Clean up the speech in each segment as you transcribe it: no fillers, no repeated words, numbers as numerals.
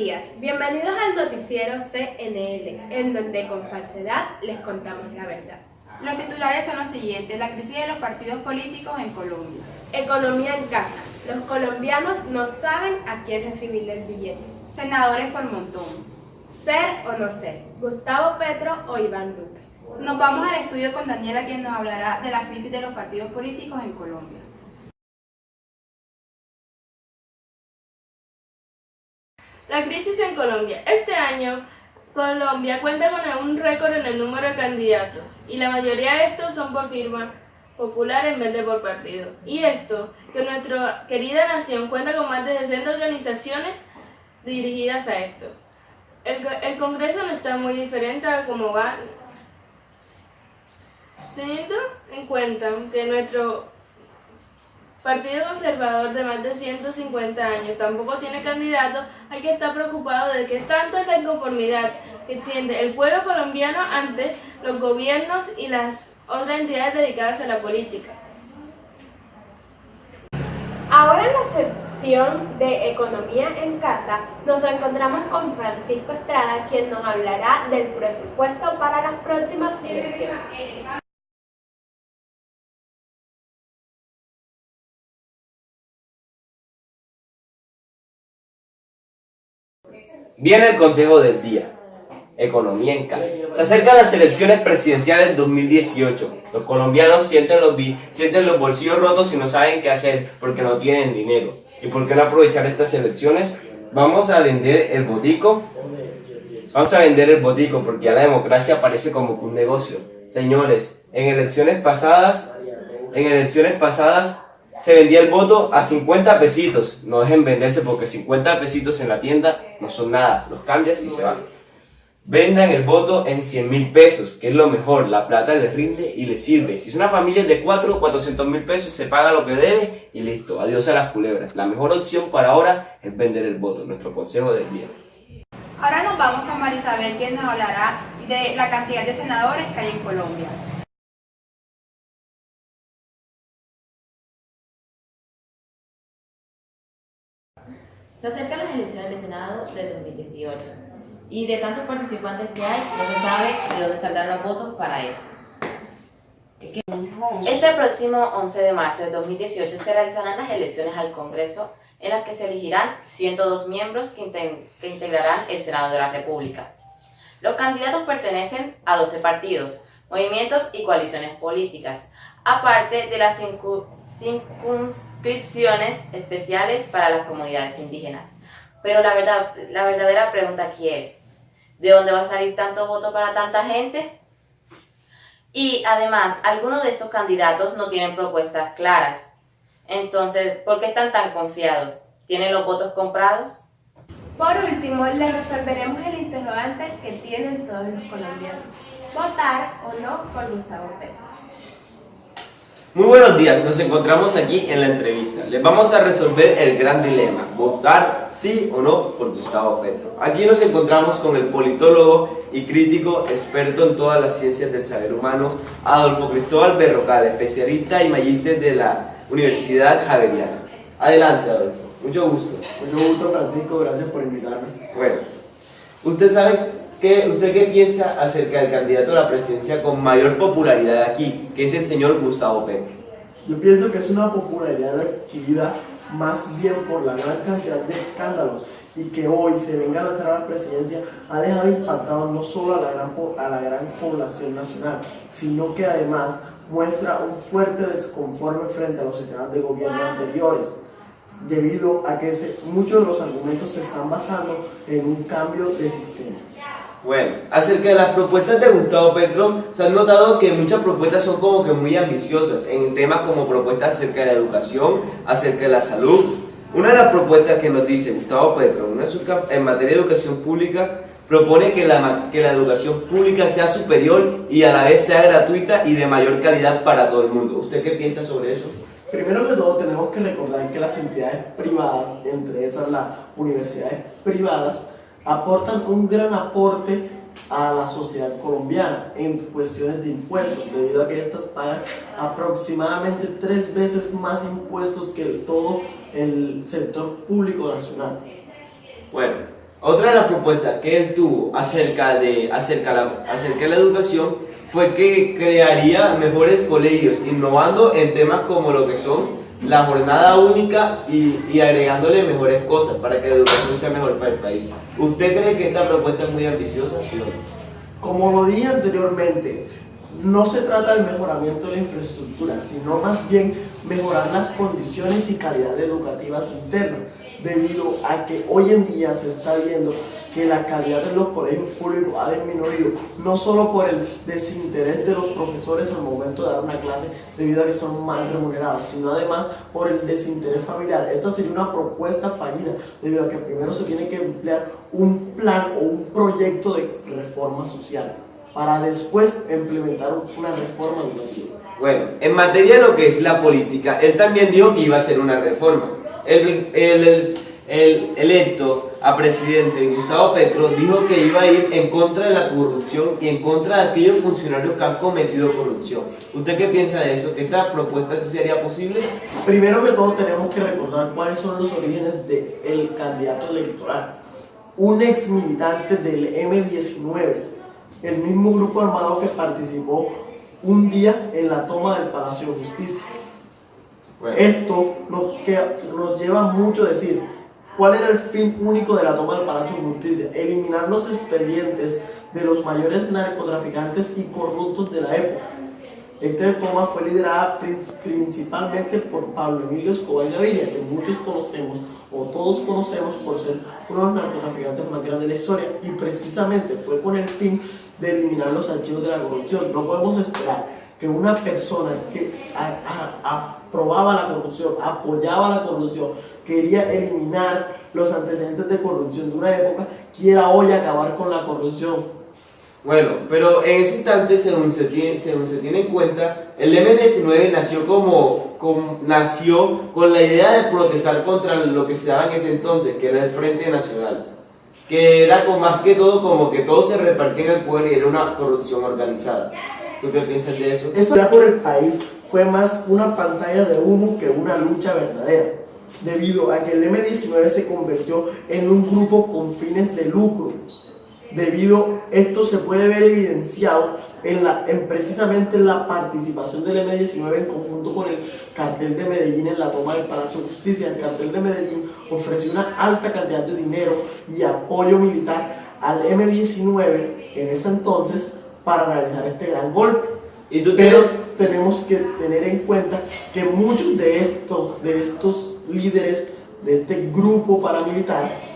días, bienvenidos al noticiero CNL, en donde con falsedad les contamos la verdad. Los titulares son los siguientes: la crisis de los partidos políticos en Colombia. Economía en casa, los colombianos no saben a quién recibirle el billete. Senadores por montón. Ser o no ser, Gustavo Petro o Iván Duque. Nos vamos al estudio con Daniela, quien nos hablará de la crisis de los partidos políticos en Colombia. La crisis en Colombia. Este año, Colombia cuenta con un récord en el número de candidatos y la mayoría de estos son por firma popular en vez de por partido. Y esto, que nuestra querida nación cuenta con más de 60 organizaciones dirigidas a esto. El Congreso no está muy diferente a cómo va, teniendo en cuenta que nuestro Partido Conservador de más de 150 años tampoco tiene candidato. Hay que estar preocupado de que tanta es la inconformidad que siente el pueblo colombiano ante los gobiernos y las otras entidades dedicadas a la política. Ahora en la sección de Economía en Casa nos encontramos con Francisco Estrada, quien nos hablará del presupuesto para las próximas elecciones. Viene el consejo del día. Economía en casa. Se acercan las elecciones presidenciales 2018. Los colombianos sienten los bolsillos rotos y no saben qué hacer porque no tienen dinero. ¿Y por qué no aprovechar estas elecciones? Vamos a vender el botico. Porque ya la democracia parece como un negocio. Señores, en elecciones pasadas se vendía el voto a 50 pesitos. No dejen venderse porque 50 pesitos en la tienda no son nada. Los cambias y se van. Vendan el voto en 100.000 pesos, que es lo mejor. La plata les rinde y les sirve. Si es una familia de 400.000 pesos, se paga lo que debe y listo. Adiós a las culebras. La mejor opción para ahora es vender el voto. Nuestro consejo del día. Ahora nos vamos con Marisabel, quien nos hablará de la cantidad de senadores que hay en Colombia. Se acercan las elecciones de Senado de 2018 y de tantos participantes que hay, no se sabe de dónde saldrán los votos para estos. Este próximo 11 de marzo de 2018 se realizarán las elecciones al Congreso, en las que se elegirán 102 miembros que integrarán el Senado de la República. Los candidatos pertenecen a 12 partidos, movimientos y coaliciones políticas, aparte de las circunscripciones especiales para las comunidades indígenas. Pero la verdadera pregunta aquí es, ¿de dónde va a salir tanto voto para tanta gente? Y además, algunos de estos candidatos no tienen propuestas claras. Entonces, ¿por qué están tan confiados? ¿Tienen los votos comprados? Por último, les resolveremos el interrogante que tienen todos los colombianos: ¿votar o no por Gustavo Petro? Muy buenos días, nos encontramos aquí en la entrevista. Les vamos a resolver el gran dilema: votar sí o no por Gustavo Petro. Aquí nos encontramos con el politólogo y crítico experto en todas las ciencias del saber humano, Adolfo Cristóbal Berrocal, especialista y magíster de la Universidad Javeriana. Adelante, Adolfo. Mucho gusto. Mucho gusto, Francisco. Gracias por invitarme. Bueno, ¿usted qué piensa acerca del candidato a la presidencia con mayor popularidad aquí, que es el señor Gustavo Petro? Yo pienso que es una popularidad adquirida más bien por la gran cantidad de escándalos y que hoy se venga a lanzar a la presidencia ha dejado impactado no solo a la gran población nacional, sino que además muestra un fuerte desconforme frente a los sistemas de gobierno anteriores, debido a que muchos de los argumentos se están basando en un cambio de sistema. Bueno, acerca de las propuestas de Gustavo Petro, se han notado que muchas propuestas son como que muy ambiciosas en temas como propuestas acerca de la educación, acerca de la salud. Una de las propuestas que nos dice Gustavo Petro en materia de educación pública propone que la educación pública sea superior y a la vez sea gratuita y de mayor calidad para todo el mundo. ¿Usted qué piensa sobre eso? Primero que todo tenemos que recordar que las entidades privadas, entre esas las universidades privadas, aportan un gran aporte a la sociedad colombiana en cuestiones de impuestos, debido a que estas pagan aproximadamente 3 veces más impuestos que todo el sector público nacional. Bueno, Otra de las propuestas que él tuvo acerca de la educación fue que crearía mejores colegios, innovando en temas como lo que son la jornada única y agregándole mejores cosas para que la educación sea mejor para el país. ¿Usted cree que esta propuesta es muy ambiciosa, sí o no? Como lo dije anteriormente, no se trata del mejoramiento de la infraestructura, sino más bien mejorar las condiciones y calidad educativas internas, debido a que hoy en día se está viendo que la calidad de los colegios públicos ha disminuido, no solo por el desinterés de los profesores al momento de dar una clase debido a que son mal remunerados, sino además por el desinterés familiar. Esta sería una propuesta fallida, debido a que primero se tiene que emplear un plan o un proyecto de reforma social, para después implementar una reforma educativa. Bueno, en materia de lo que es la política, él también dijo que iba a hacer una reforma. El electo a presidente Gustavo Petro dijo que iba a ir en contra de la corrupción y en contra de aquellos funcionarios que han cometido corrupción. ¿Usted qué piensa de eso? ¿Esta propuesta sí sería posible? Primero que todo tenemos que recordar cuáles son los orígenes del candidato electoral. Un ex militante del M-19, el mismo grupo armado que participó un día en la toma del Palacio de Justicia. Bueno. Esto nos lleva mucho a decir cuál era el fin único de la toma del Palacio de Justicia: eliminar los expedientes de los mayores narcotraficantes y corruptos de la época. Esta toma fue liderada principalmente por Pablo Emilio Escobar Gaviria, que muchos conocemos o todos conocemos por ser uno de los narcotraficantes más grandes de la historia, y precisamente fue con el fin de eliminar los archivos de la corrupción. No podemos esperar que una persona que aprobaba la corrupción, apoyaba la corrupción, quería eliminar los antecedentes de corrupción de una época, quiera hoy acabar con la corrupción. Bueno, pero en ese instante, según se tiene en cuenta, el M-19 nació con la idea de protestar contra lo que se daba en ese entonces, que era el Frente Nacional, que era más que todo como que todos se repartían el poder y era una corrupción organizada. ¿Tú qué piensas de eso? Esta lucha por el país fue más una pantalla de humo que una lucha verdadera, debido a que el M-19 se convirtió en un grupo con fines de lucro. Esto se puede ver evidenciado precisamente en la participación del M-19 en conjunto con el cartel de Medellín en la toma del Palacio de Justicia. El cartel de Medellín ofreció una alta cantidad de dinero y apoyo militar al M-19 en ese entonces para realizar este gran golpe. Pero tenemos que tener en cuenta que muchos de estos líderes de este grupo paramilitar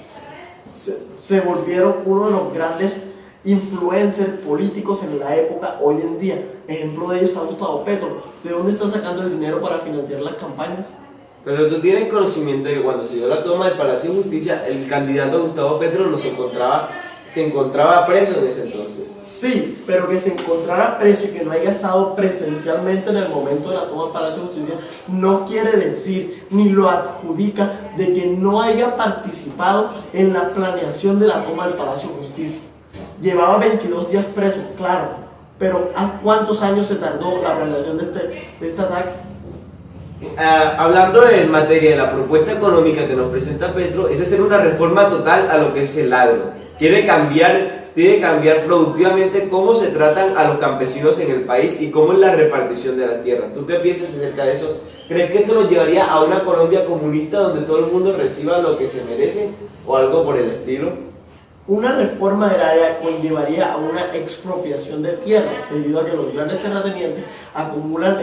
se volvieron uno de los grandes influencers políticos en la época hoy en día. Ejemplo de ello está Gustavo Petro. ¿De dónde está sacando el dinero para financiar las campañas? Pero tú tienes conocimiento de que cuando se dio la toma del Palacio de Justicia, el candidato Gustavo Petro se encontraba preso en ese entonces. Sí, pero que se encontrara preso y que no haya estado presencialmente en el momento de la toma del Palacio de Justicia no quiere decir ni lo adjudica de que no haya participado en la planeación de la toma del Palacio de Justicia. Llevaba 22 días preso, claro, pero ¿a cuántos años se tardó la planeación de este ataque? Hablando en materia de la propuesta económica que nos presenta Petro, es hacer una reforma total a lo que es el agro. Quiere cambiar productivamente cómo se tratan a los campesinos en el país y cómo es la repartición de las tierras. ¿Tú qué piensas acerca de eso? ¿Crees que esto nos llevaría a una Colombia comunista donde todo el mundo reciba lo que se merece o algo por el estilo? Una reforma agraria conllevaría a una expropiación de tierra, debido a que los grandes terratenientes acumulan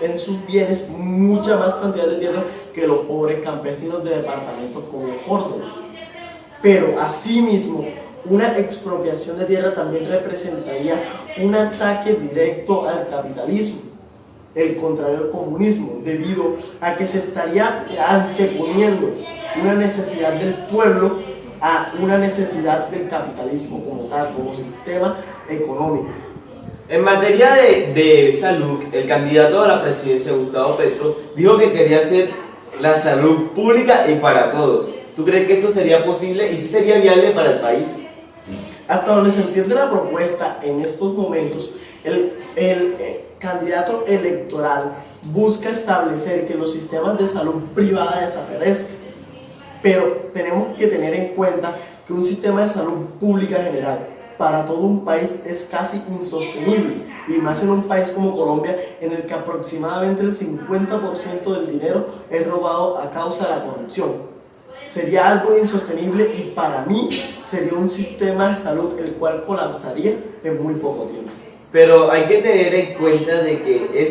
en sus bienes mucha más cantidad de tierra que los pobres campesinos de departamentos como Córdoba. Pero asimismo, una expropiación de tierra también representaría un ataque directo al capitalismo, el contrario al comunismo, debido a que se estaría anteponiendo una necesidad del pueblo a una necesidad del capitalismo como tal, como sistema económico. En materia de salud, el candidato a la presidencia, Gustavo Petro, dijo que quería hacer la salud pública y para todos. ¿Tú crees que esto sería posible y si sería viable para el país? Hasta donde se entiende la propuesta en estos momentos, el candidato electoral busca establecer que los sistemas de salud privada desaparezcan. Pero tenemos que tener en cuenta que un sistema de salud pública general para todo un país es casi insostenible, y más en un país como Colombia, en el que aproximadamente el 50% del dinero es robado a causa de la corrupción. Sería algo insostenible y para mí sería un sistema de salud el cual colapsaría en muy poco tiempo. Pero hay que tener en cuenta de que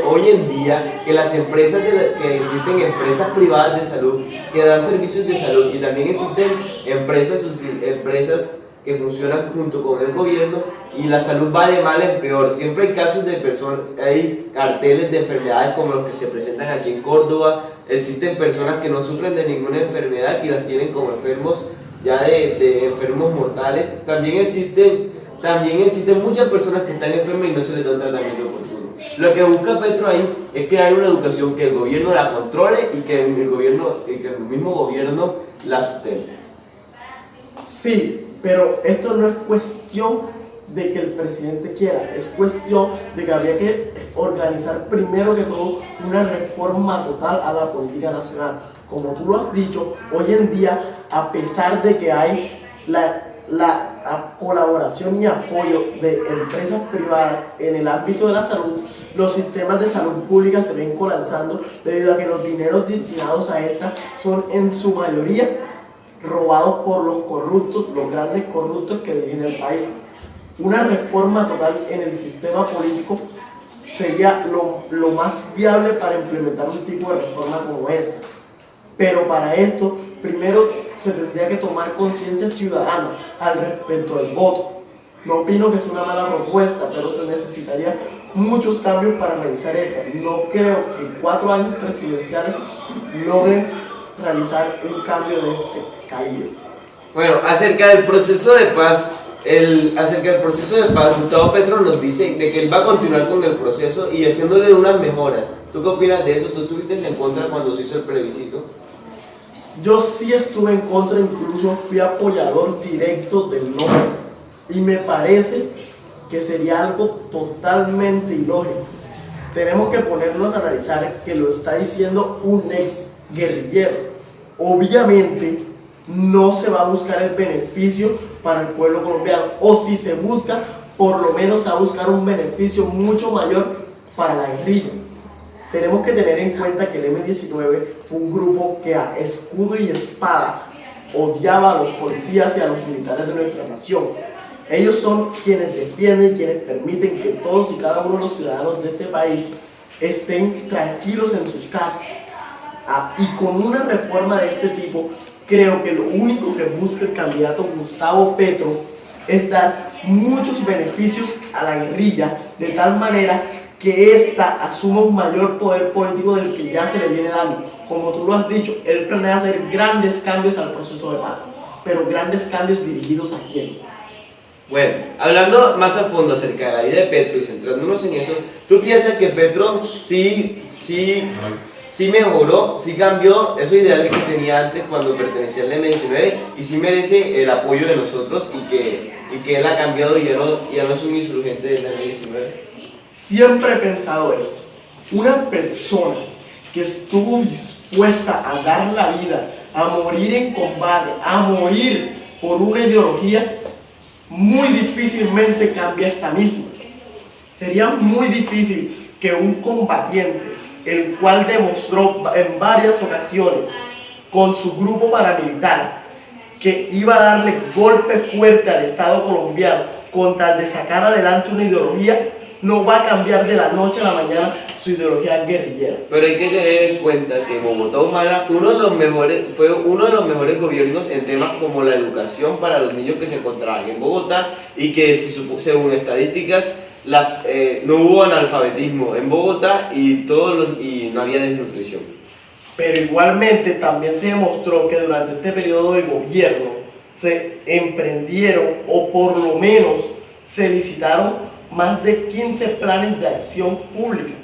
hoy en día que las empresas que existen empresas privadas de salud que dan servicios de salud, y también existen empresas que funcionan junto con el gobierno, y la salud va de mal en peor. Siempre hay casos de personas, hay carteles de enfermedades como los que se presentan aquí en Córdoba. Existen personas que no sufren de ninguna enfermedad y las tienen como enfermos ya de enfermos mortales. También existen muchas personas que están enfermas y no se les da un tratamiento oportuno. Lo que busca Petro ahí es crear una educación que el gobierno la controle y que el mismo gobierno la sustente. Sí, pero esto no es cuestión de que el presidente quiera, es cuestión de que habría que organizar primero que todo una reforma total a la política nacional. Como tú lo has dicho, hoy en día, a pesar de que hay la colaboración y apoyo de empresas privadas en el ámbito de la salud, los sistemas de salud pública se ven colapsando debido a que los dineros destinados a esta son en su mayoría robados por los corruptos, los grandes corruptos que dirigen el país. Una reforma total en el sistema político sería lo más viable para implementar un tipo de reforma como esta. Pero para esto, primero se tendría que tomar conciencia ciudadana al respecto del voto. No opino que sea una mala propuesta, pero se necesitaría muchos cambios para realizar esta. No creo que en 4 años presidenciales logren realizar un cambio de este calibre. Bueno, acerca del proceso de paz, Gustavo Petro nos dice de que él va a continuar con el proceso y haciéndole unas mejoras. ¿Tú qué opinas de eso? ¿Tú estuviste en contra cuando se hizo el plebiscito? Yo sí estuve en contra, incluso fui apoyador directo del no, y me parece que sería algo totalmente ilógico. Tenemos que ponernos a analizar que lo está diciendo un ex guerrillero. Obviamente no se va a buscar el beneficio para el pueblo colombiano, o si se busca, por lo menos se va a buscar un beneficio mucho mayor para la guerrilla. Tenemos que tener en cuenta que el M-19 fue un grupo que a escudo y espada odiaba a los policías y a los militares de nuestra nación. Ellos son quienes defienden y quienes permiten que todos y cada uno de los ciudadanos de este país estén tranquilos en sus casas. Y con una reforma de este tipo, creo que lo único que busca el candidato Gustavo Petro es dar muchos beneficios a la guerrilla, de tal manera que ésta asuma un mayor poder político del que ya se le viene dando. Como tú lo has dicho, él planea hacer grandes cambios al proceso de paz, pero grandes cambios dirigidos a quién. Bueno, hablando más a fondo acerca de la vida de Petro y centrándonos en eso, ¿tú piensas que Petro sí mejoró, sí cambió esos ideales que tenía antes cuando pertenecía al M-19 y sí merece el apoyo de nosotros y que él ha cambiado y ya no es un insurgente del M-19? Siempre he pensado esto. Una persona que estuvo dispuesta a dar la vida, a morir en combate, a morir por una ideología, muy difícilmente cambia esta misma. Sería muy difícil que un combatiente, el cual demostró en varias ocasiones con su grupo paramilitar que iba a darle golpe fuerte al Estado colombiano con tal de sacar adelante una ideología, no va a cambiar de la noche a la mañana su ideología guerrillera. Pero hay que tener en cuenta que Bogotá Humana fue uno de los mejores gobiernos en temas como la educación para los niños que se encontraban en Bogotá, y que según estadísticas no hubo analfabetismo en Bogotá y no había desnutrición. Pero igualmente también se demostró que durante este periodo de gobierno se emprendieron, o por lo menos se licitaron, más de 15 planes de acción pública.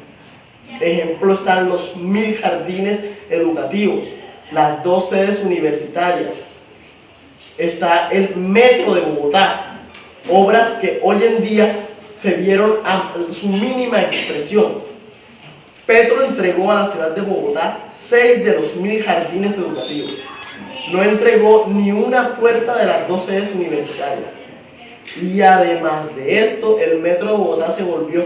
Ejemplo están los 1000 jardines educativos, las 2 sedes universitarias, está el metro de Bogotá, obras que hoy en día se vieron a su mínima expresión. Petro entregó a la ciudad de Bogotá 6 de los 1000 jardines educativos. No entregó ni una puerta de las dos sedes universitarias. Y además de esto, el metro de Bogotá se volvió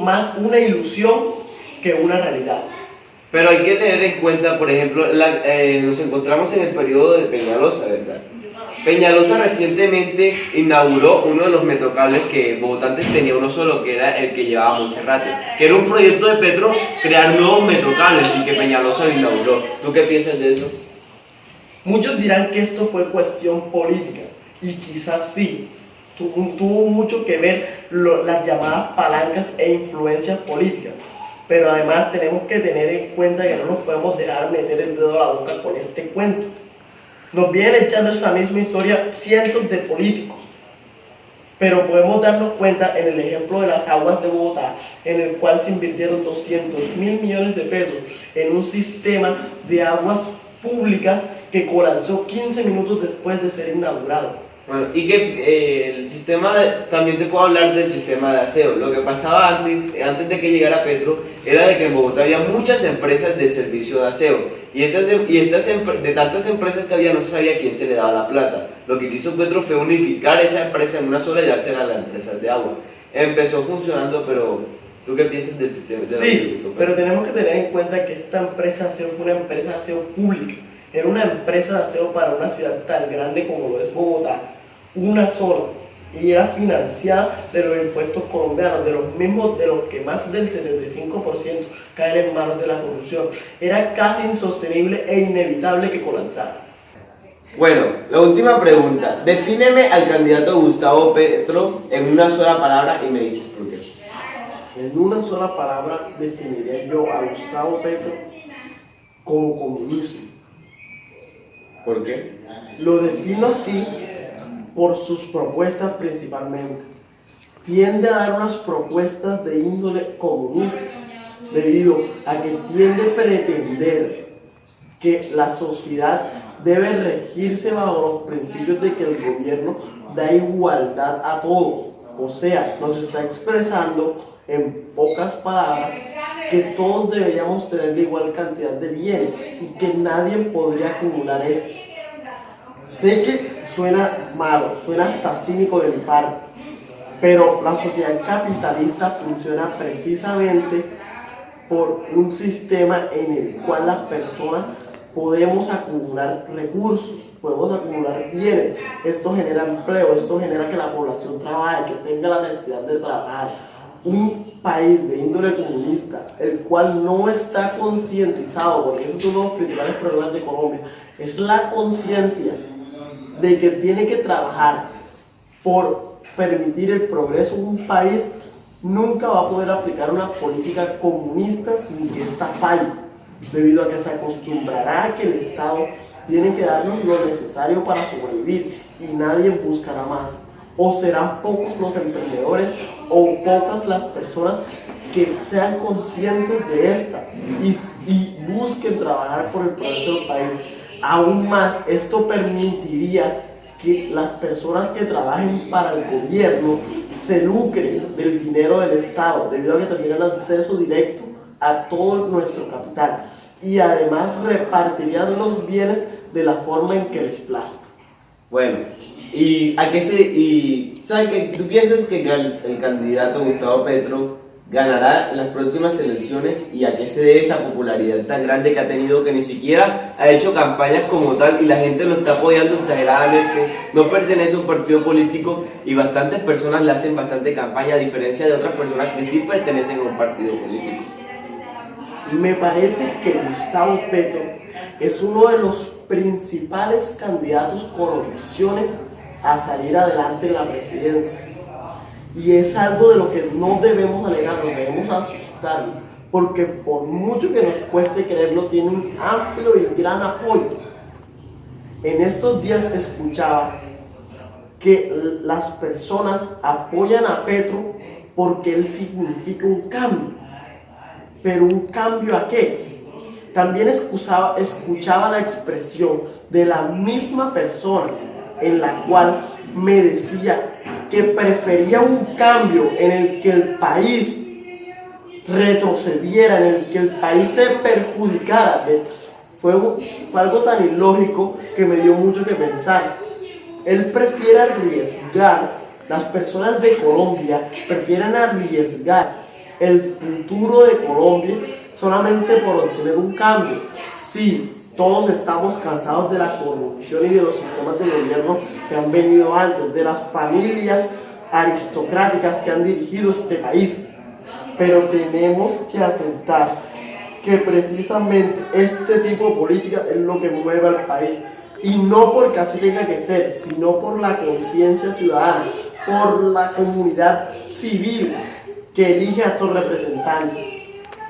más una ilusión que una realidad. Pero hay que tener en cuenta, por ejemplo, nos encontramos en el periodo de Peñalosa, ¿verdad? Peñalosa recientemente inauguró uno de los metrocables que Bogotá antes tenía uno solo, que era el que llevaba a Monserrate, que era un proyecto de Petro crear nuevos metrocables y que Peñalosa lo inauguró. ¿Tú qué piensas de eso? Muchos dirán que esto fue cuestión política, y quizás sí, tuvo mucho que ver las llamadas palancas e influencias políticas, pero además tenemos que tener en cuenta que no nos podemos dejar meter el dedo a la boca con este cuento. Nos vienen echando esa misma historia cientos de políticos, pero podemos darnos cuenta en el ejemplo de las aguas de Bogotá, en el cual se invirtieron 200.000 millones de pesos en un sistema de aguas públicas que colapsó 15 minutos después de ser inaugurado. Bueno, y que el sistema, también te puedo hablar del sistema de aseo. Lo que pasaba antes de que llegara Petro, era de que en Bogotá había muchas empresas de servicio de aseo. De tantas empresas que había, no se sabía a quién se le daba la plata. Lo que hizo Petro fue unificar esa empresa en una sola y dársela a las empresas de agua. Empezó funcionando, pero ¿tú qué piensas del sistema? Sí, pero tenemos que tener en cuenta que esta empresa de aseo fue una empresa de aseo pública. Era una empresa de aseo para una ciudad tan grande como lo es Bogotá, una sola, y era financiada de los impuestos colombianos, de los que más del 75% caen en manos de la corrupción. Era casi insostenible e inevitable que colapsara. Bueno, la última pregunta. Defíneme al candidato Gustavo Petro en una sola palabra y me dices por qué. En una sola palabra definiría yo a Gustavo Petro como comunismo. ¿Por qué? Lo defino así por sus propuestas principalmente. Tiende a dar unas propuestas de índole comunista, debido a que tiende a pretender que la sociedad debe regirse bajo los principios de que el gobierno da igualdad a todos. O sea, nos está expresando en pocas palabras que todos deberíamos tener la igual cantidad de bienes y que nadie podría acumular esto. Sé que suena malo, suena hasta cínico de mi parte, pero la sociedad capitalista funciona precisamente por un sistema en el cual las personas podemos acumular recursos, podemos acumular bienes. Esto genera empleo, esto genera que la población trabaje, que tenga la necesidad de trabajar. Un país de índole comunista, el cual no está concientizado, porque ese es uno de los principales problemas de Colombia, es la conciencia de que tiene que trabajar por permitir el progreso de un país, nunca va a poder aplicar una política comunista sin que ésta falle, debido a que se acostumbrará a que el Estado tiene que darnos lo necesario para sobrevivir y nadie buscará más. O serán pocos los emprendedores o pocas las personas que sean conscientes de esta y busquen trabajar por el progreso del país. Aún más, esto permitiría que las personas que trabajen para el gobierno se lucren del dinero del Estado, debido a que tendrían acceso directo a todo nuestro capital y además repartirían los bienes de la forma en que les plazca. Bueno, ¿sabes qué? ¿Tú piensas que el candidato Gustavo Petro ganará las próximas elecciones y a qué se debe esa popularidad tan grande que ha tenido, que ni siquiera ha hecho campañas como tal y la gente lo está apoyando exageradamente? No pertenece a un partido político y bastantes personas le hacen bastante campaña, a diferencia de otras personas que sí pertenecen a un partido político. Me parece que Gustavo Petro es uno de los principales candidatos con opciones a salir adelante en la presidencia. Y es algo de lo que no debemos alegrarnos, debemos asustarnos, porque por mucho que nos cueste creerlo, tiene un amplio y gran apoyo. En estos días escuchaba que las personas apoyan a Petro porque él significa un cambio. ¿Pero un cambio a qué? También escuchaba la expresión de la misma persona en la cual me decía que prefería un cambio en el que el país retrocediera, en el que el país se perjudicara. fue algo tan ilógico que me dio mucho que pensar. Él prefiere arriesgar, las personas de Colombia prefieren arriesgar el futuro de Colombia solamente por obtener un cambio. Sí, todos estamos cansados de la corrupción y de los sistemas de gobierno que han venido antes, de las familias aristocráticas que han dirigido este país, pero tenemos que aceptar que precisamente este tipo de política es lo que mueve al país, y no porque así tenga que ser, sino por la conciencia ciudadana, por la comunidad civil que elige a estos representantes.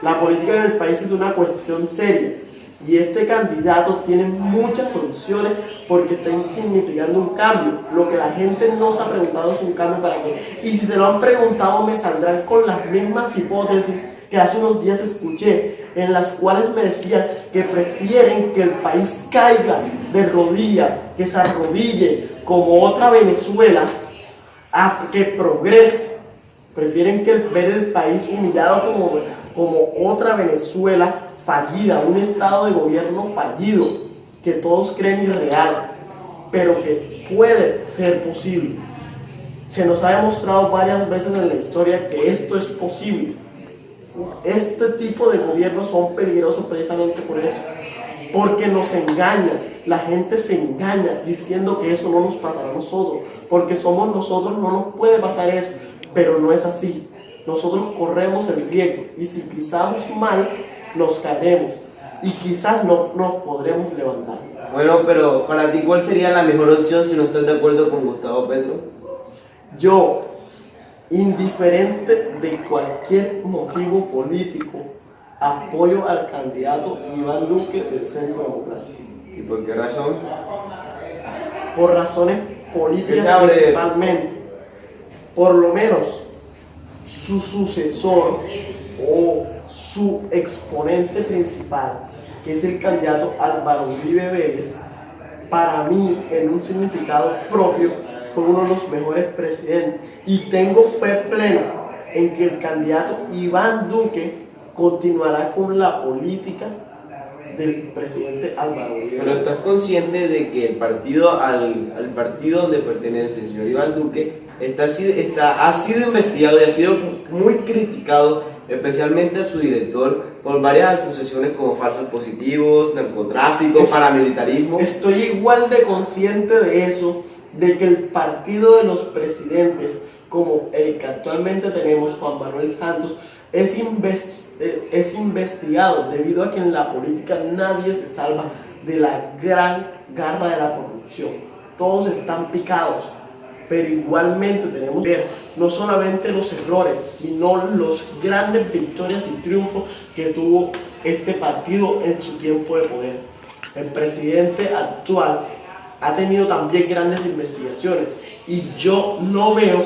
La política en el país es una cuestión seria, y este candidato tiene muchas opciones porque está significando un cambio. Lo que la gente no se ha preguntado es un cambio para qué. Y si se lo han preguntado, me saldrán con las mismas hipótesis que hace unos días escuché, en las cuales me decían que prefieren que el país caiga de rodillas, que se arrodille como otra Venezuela, a que progrese. Prefieren ver el país humillado como otra Venezuela fallida, un estado de gobierno fallido, que todos creen irreal, pero que puede ser posible. Se nos ha demostrado varias veces en la historia que esto es posible. Este tipo de gobiernos son peligrosos precisamente por eso, porque nos engañan. La gente se engaña diciendo que eso no nos pasará a nosotros, porque somos nosotros, no nos puede pasar eso, pero no es así. Nosotros corremos el riesgo, y si pisamos mal, nos caeremos, y quizás no nos podremos levantar. Bueno, pero para ti, ¿cuál sería la mejor opción si no estás de acuerdo con Gustavo Petro? Yo, indiferente de cualquier motivo político, apoyo al candidato Iván Duque del Centro Democrático. ¿Y por qué razón? Por razones políticas principalmente. Por lo menos su sucesor o su exponente principal, que es el candidato Álvaro Uribe Vélez, para mí, en un significado propio, fue uno de los mejores presidentes, y tengo fe plena en que el candidato Iván Duque continuará con la política del presidente Álvaro Uribe. Pero ¿estás consciente de que el partido al partido donde pertenece el señor Iván Duque ha sido investigado y ha sido muy criticado, especialmente a su director, por varias acusaciones como falsos positivos, narcotráfico, paramilitarismo? Estoy igual de consciente de eso, de que el partido de los presidentes, como el que actualmente tenemos, Juan Manuel Santos, es investigado, debido a que en la política nadie se salva de la gran garra de la corrupción. Todos están picados, pero igualmente tenemos que ver no solamente los errores, sino los grandes victorias y triunfos que tuvo este partido en su tiempo de poder. El presidente actual ha tenido también grandes investigaciones, y yo no veo,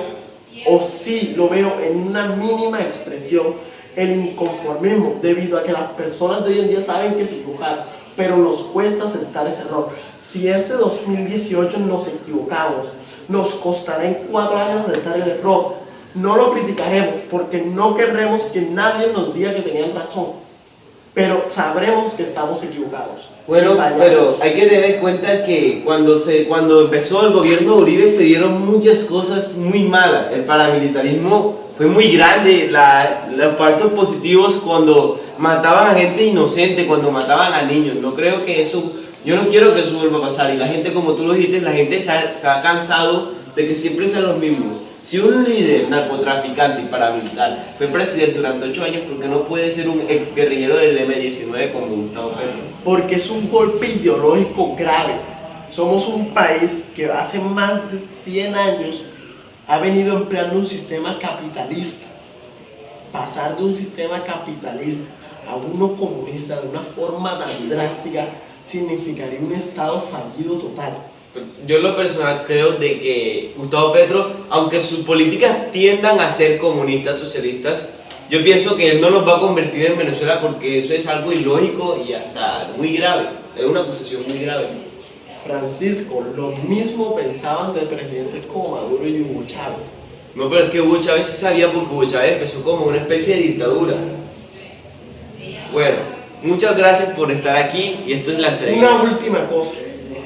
o sí lo veo en una mínima expresión, el inconformismo, debido a que las personas de hoy en día saben que se equivocaron, pero nos cuesta aceptar ese error. Si este 2018 nos equivocamos, nos costará en 4 años aceptar el error. No lo criticaremos porque no querremos que nadie nos diga que tenían razón, pero sabremos que estamos equivocados. Bueno, pero hay que tener en cuenta que cuando empezó el gobierno de Uribe se dieron muchas cosas muy malas. El paramilitarismo fue muy grande, los falsos positivos cuando mataban a gente inocente, cuando mataban a niños. Yo no quiero que eso vuelva a pasar, y la gente, como tú lo dijiste, la gente se ha cansado de que siempre sean los mismos. Si un líder narcotraficante y paramilitar fue presidente durante 8 años, ¿por qué no puede ser un exguerrillero del M-19 como Gustavo Petro? Porque es un golpe ideológico grave. Somos un país que hace más de 100 años ha venido empleando un sistema capitalista. Pasar de un sistema capitalista a uno comunista de una forma tan drástica significaría un estado fallido total. Yo en lo personal creo de que Gustavo Petro, aunque sus políticas tiendan a ser comunistas, socialistas, yo pienso que él no los va a convertir en Venezuela, porque eso es algo ilógico y hasta muy grave. Es una acusación muy grave. Francisco, lo mismo pensaban de presidentes como Maduro y Hugo Chávez. No, pero es que Hugo Chávez sí sabía, porque Hugo Chávez empezó como una especie de dictadura. Bueno, Muchas gracias por estar aquí y esto es la entrevista. Una última cosa,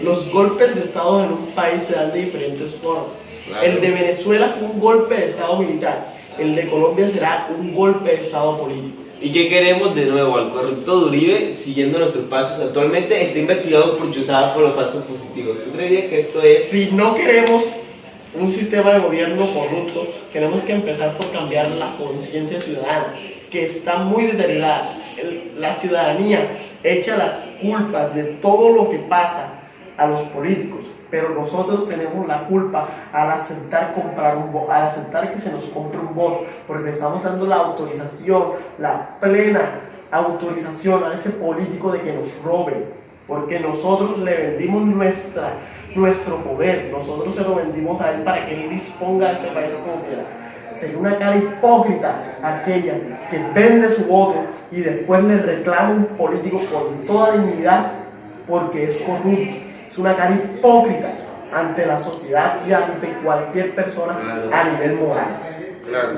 los golpes de Estado en un país se dan de diferentes formas. Claro. El de Venezuela fue un golpe de Estado militar, el de Colombia será un golpe de Estado político. ¿Y qué queremos de nuevo? Al corrupto de Uribe siguiendo nuestros pasos. Actualmente está investigado por Chuzada por los falsos positivos. ¿Tú creerías que esto es...? Si no queremos un sistema de gobierno corrupto, tenemos que empezar por cambiar la conciencia ciudadana, que está muy deteriorada. La ciudadanía echa las culpas de todo lo que pasa a los políticos, pero nosotros tenemos la culpa al aceptar comprar un voto, al aceptar que se nos compre un voto, porque le estamos dando la autorización, la plena autorización a ese político de que nos roben, porque nosotros le vendimos nuestro poder, nosotros se lo vendimos a él para que él disponga de ese país como quiera. Sería una cara hipócrita aquella que vende su voto y después le reclama a un político con toda dignidad porque es corrupto. Es una cara hipócrita ante la sociedad y ante cualquier persona a nivel moral. Claro.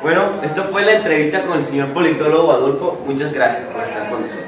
Bueno, esto fue la entrevista con el señor politólogo Adolfo. Muchas gracias por estar con nosotros.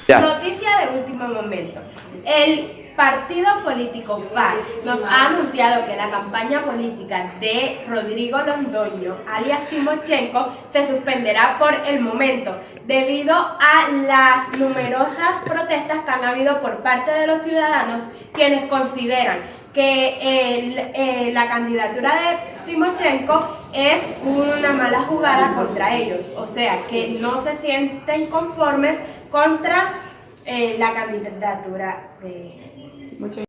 Noticia de último momento. El partido político FARC nos ha anunciado que la campaña política de Rodrigo Londoño, alias Timochenko, se suspenderá por el momento debido a las numerosas protestas que han habido por parte de los ciudadanos, quienes consideran que la candidatura de Timochenko es una mala jugada contra ellos, o sea que no se sienten conformes contra la candidatura de